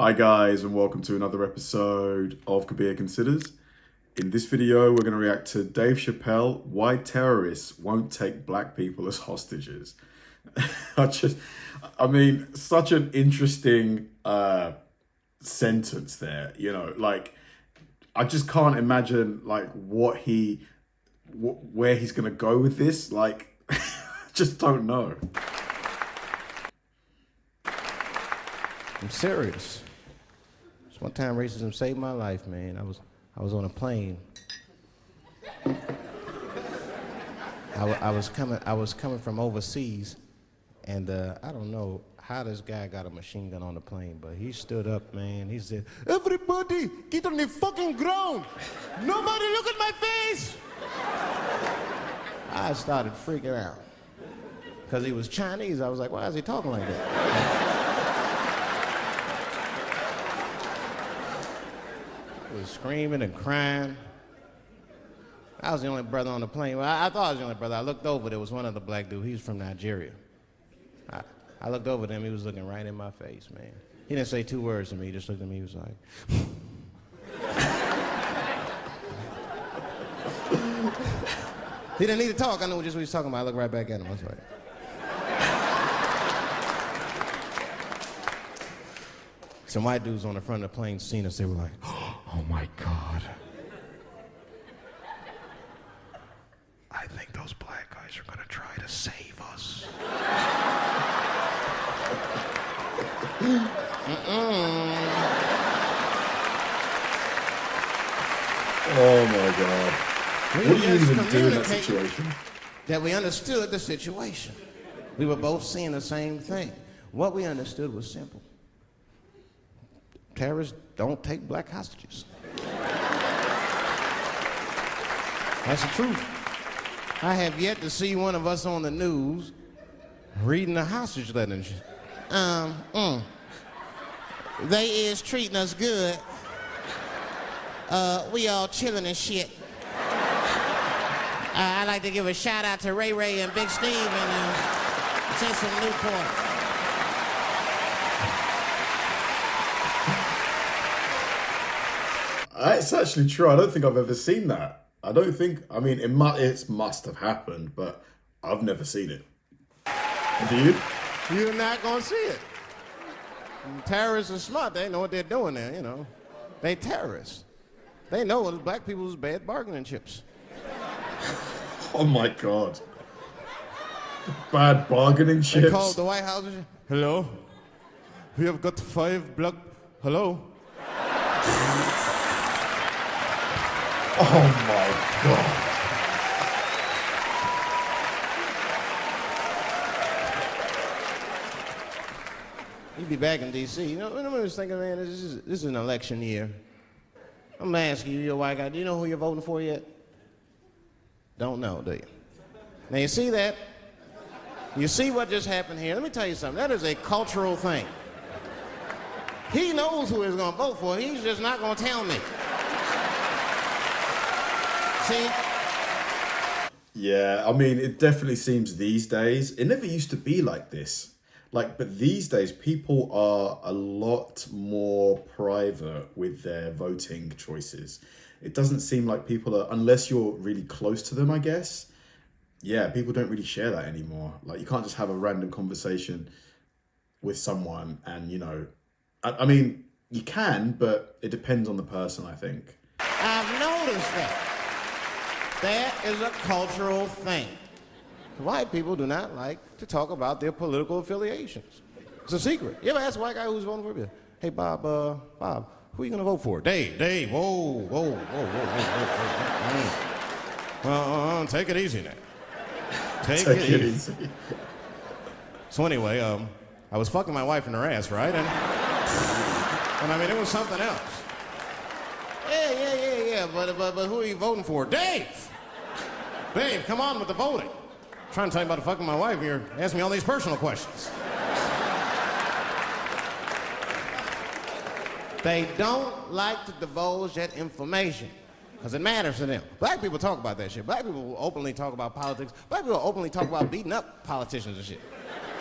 Hi guys, and welcome to another episode of Kabir Considers. In this video, we're going to react to Dave Chappelle, Why Terrorists Won't Take Black People as Hostages. Such an interesting sentence there, I just can't imagine where he's going to go with this. Just don't know. I'm serious. Just one time racism saved my life, man. I was on a plane. I was coming from overseas, and I don't know how this guy got a machine gun on the plane, but he stood up, man. He said, "Everybody, get on the fucking ground! Nobody look at my face!" I started freaking out. Because he was Chinese, I was like, why is he talking like that? I was screaming and crying. I was the only brother on the plane. Well, I thought I was the only brother. I looked over, there was one other black dude. He was from Nigeria. I looked over at him, he was looking right in my face, man. He didn't say two words to me, he just looked at me, he was like... He didn't need to talk, I knew just what he was talking about. I looked right back at him, I was like... Some white dudes on the front of the plane seen us, they were like, "Oh my God. I think those black guys are gonna try to save us." Oh my God. What do you even do in that situation? That we understood the situation. We were both seeing the same thing. What we understood was simple. Terrorists don't take black hostages. That's the truth. I have yet to see one of us on the news reading a hostage letter and shit. They is treating us good. We all chilling and shit. I'd like to give a shout out to Ray Ray and Big Steve and send some Newport. It's actually true. I don't think I've ever seen that. It must have happened, but I've never seen it. Do you? You're not gonna see it. Terrorists are smart. They know what they're doing there, you know. They terrorists. They know black people's bad bargaining chips. Oh my God. Bad bargaining chips. They called the White House. Hello? We have got 5 black... Hello? Oh my God. You'd be back in D.C. You know, I was thinking, man, this is an election year. I'm gonna ask you, you're a white guy, do you know who you're voting for yet? Don't know, do you? Now you see that? You see what just happened here? Let me tell you something, that is a cultural thing. He knows who he's gonna vote for, he's just not gonna tell me. See? Yeah, it definitely seems these days, it never used to be like this. But these days, people are a lot more private with their voting choices. It doesn't seem like people are, unless you're really close to them, I guess. Yeah, people don't really share that anymore. You can't just have a random conversation with someone and, you can, but it depends on the person, I think. I've noticed that. That is a cultural thing. White people do not like to talk about their political affiliations. It's a secret. You ever ask a white guy who's voting for you? Hey, Bob, who are you gonna vote for? Dave, whoa. Well, take it easy now. Take it easy. So anyway, I was fucking my wife in her ass, right? And it was something else. Yeah, but who are you voting for? Dave, come on with the voting. I'm trying to tell you about fucking my wife, you're asking me all these personal questions. They don't like to divulge that information because it matters to them. Black people talk about that shit. Black people will openly talk about politics. Black people will openly talk about beating up politicians and shit.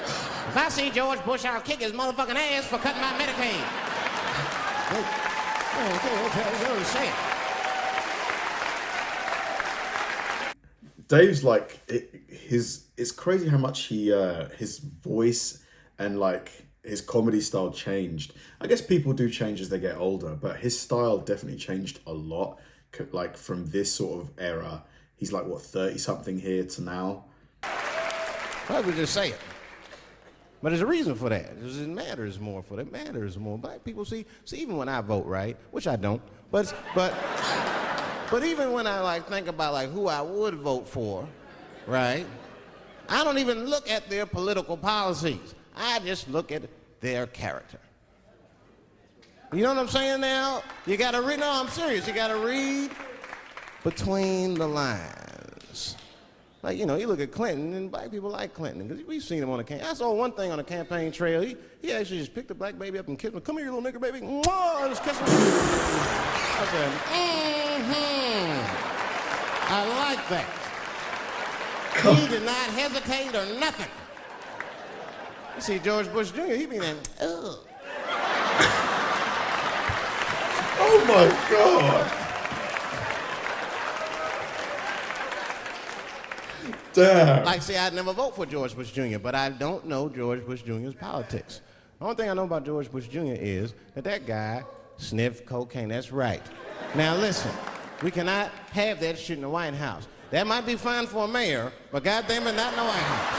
If I see George Bush, I'll kick his motherfucking ass for cutting my Medicaid. You understand? Dave's like it's crazy how much he his voice and like his comedy style changed. I guess people do change as they get older, but his style definitely changed a lot. Like from this sort of era, he's like what 30 something here to now. I would just say it. But there's a reason for that. It matters more for that. It matters more. Black people see even when I vote, right? Which I don't. But even when I like think about like who I would vote for, right? I don't even look at their political policies. I just look at their character. You know what I'm saying now? You gotta read, no, I'm serious. You gotta read between the lines. Like, you know, you look at Clinton, and black people like Clinton, because we've seen him on the campaign. I saw one thing on the campaign trail. He actually just picked a black baby up and kissed him. Come here, you little nigger baby. Mwah! I just kissed him. I said, I like that. He did not hesitate or nothing. You see George Bush Jr., he be like, ugh. Oh my God. Damn. Like, see, I'd never vote for George Bush Jr., but I don't know George Bush Jr.'s politics. The only thing I know about George Bush Jr. is that guy sniffed cocaine. That's right. Now listen, we cannot have that shit in the White House. That might be fine for a mayor, but goddamn it, not in the White House.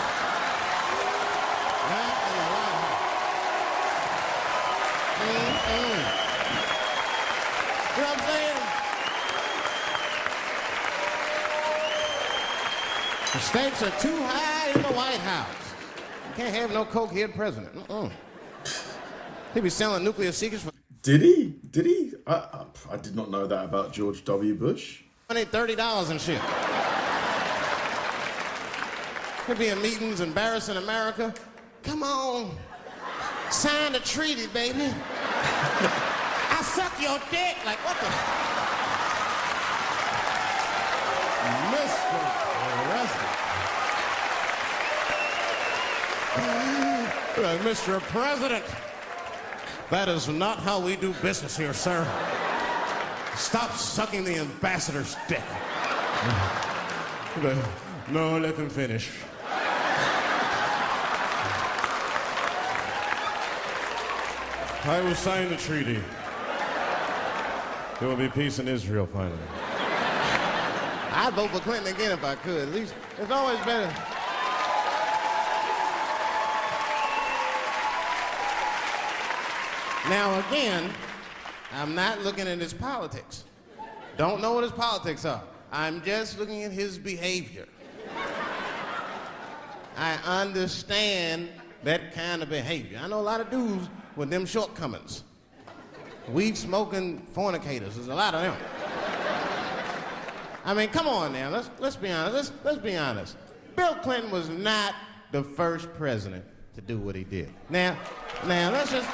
Not in the White House. You know what I'm saying? The stakes are too high in the White House. You can't have no cokehead president. He be selling nuclear secrets for... Did he? I did not know that about George W. Bush. $30 and shit. He'll be in meetings embarrassing America. Come on. Sign the treaty, baby. I suck your dick. Like, what the... Mr. President. Like, Mr. President, that is not how we do business here, sir. Stop sucking the ambassador's dick. No, let him finish. I will sign the treaty. There will be peace in Israel finally. I'd vote for Clinton again if I could. At least it's always better. Now again, I'm not looking at his politics. Don't know what his politics are. I'm just looking at his behavior. I understand that kind of behavior. I know a lot of dudes with them shortcomings. Weed-smoking fornicators, there's a lot of them. I mean, come on now, let's be honest. Let's be honest. Bill Clinton was not the first president to do what he did. Now, let's just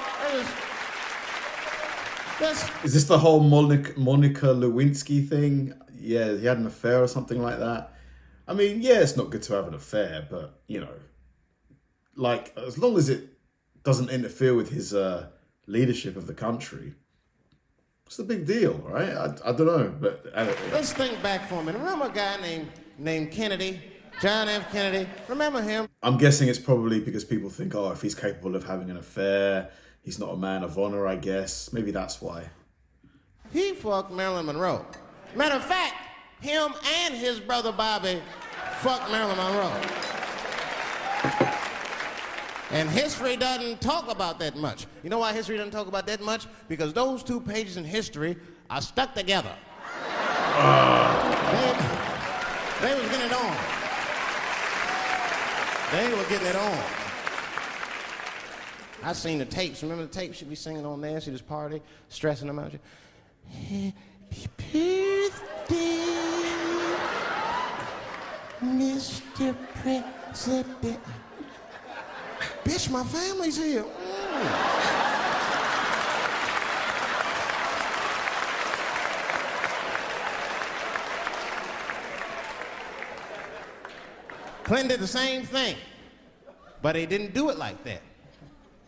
Is this the whole Monica Lewinsky thing? Yeah, he had an affair or something like that. I mean, yeah, it's not good to have an affair, but, you know, like, as long as it doesn't interfere with his leadership of the country, what's the big deal, right? I don't know, but... Let's think back for a minute. Remember a guy named Kennedy? John F. Kennedy? Remember him? I'm guessing it's probably because people think, oh, if he's capable of having an affair, he's not a man of honor, I guess. Maybe that's why. He fucked Marilyn Monroe. Matter of fact, him and his brother Bobby fucked Marilyn Monroe. And history doesn't talk about that much. You know why history doesn't talk about that much? Because those 2 pages in history are stuck together. They was getting it on. They were getting it on. I seen the tapes. Remember the tapes she'd be singing on there? She just party, stressing them out. Happy birthday, Mr. President. Bitch, my family's here. Clinton did the same thing, but he didn't do it like that.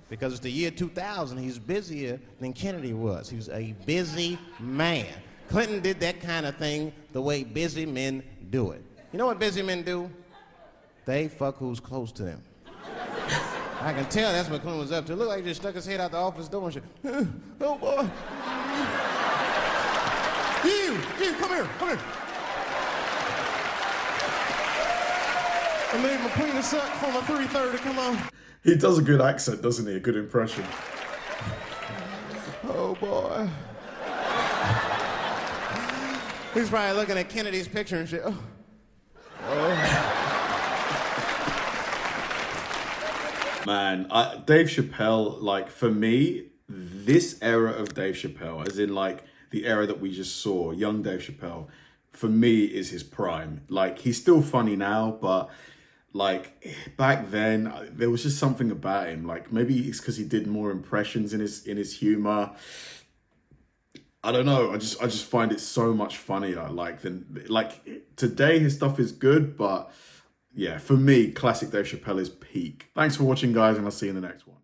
because it's the year 2000. He's busier than Kennedy was. He was a busy man. Clinton did that kind of thing the way busy men do it. You know what busy men do? They fuck who's close to them. I can tell that's what Clinton was up to. Look like he just stuck his head out the office door and shit. Oh, boy. You, come here. I made my penis suck for my 330, come on. He does a good accent, doesn't he? A good impression. Oh, boy. He's probably looking at Kennedy's picture and shit. Oh. Man, Dave Chappelle, like, for me, this era of Dave Chappelle, as in, like, the era that we just saw, young Dave Chappelle, for me, is his prime. Like, he's still funny now, but, like, back then, there was just something about him. Like, maybe it's because he did more impressions in his humor. I don't know. I just find it so much funnier. Like today, his stuff is good, but yeah, for me, classic Dave Chappelle is peak. Thanks for watching, guys, and I'll see you in the next one.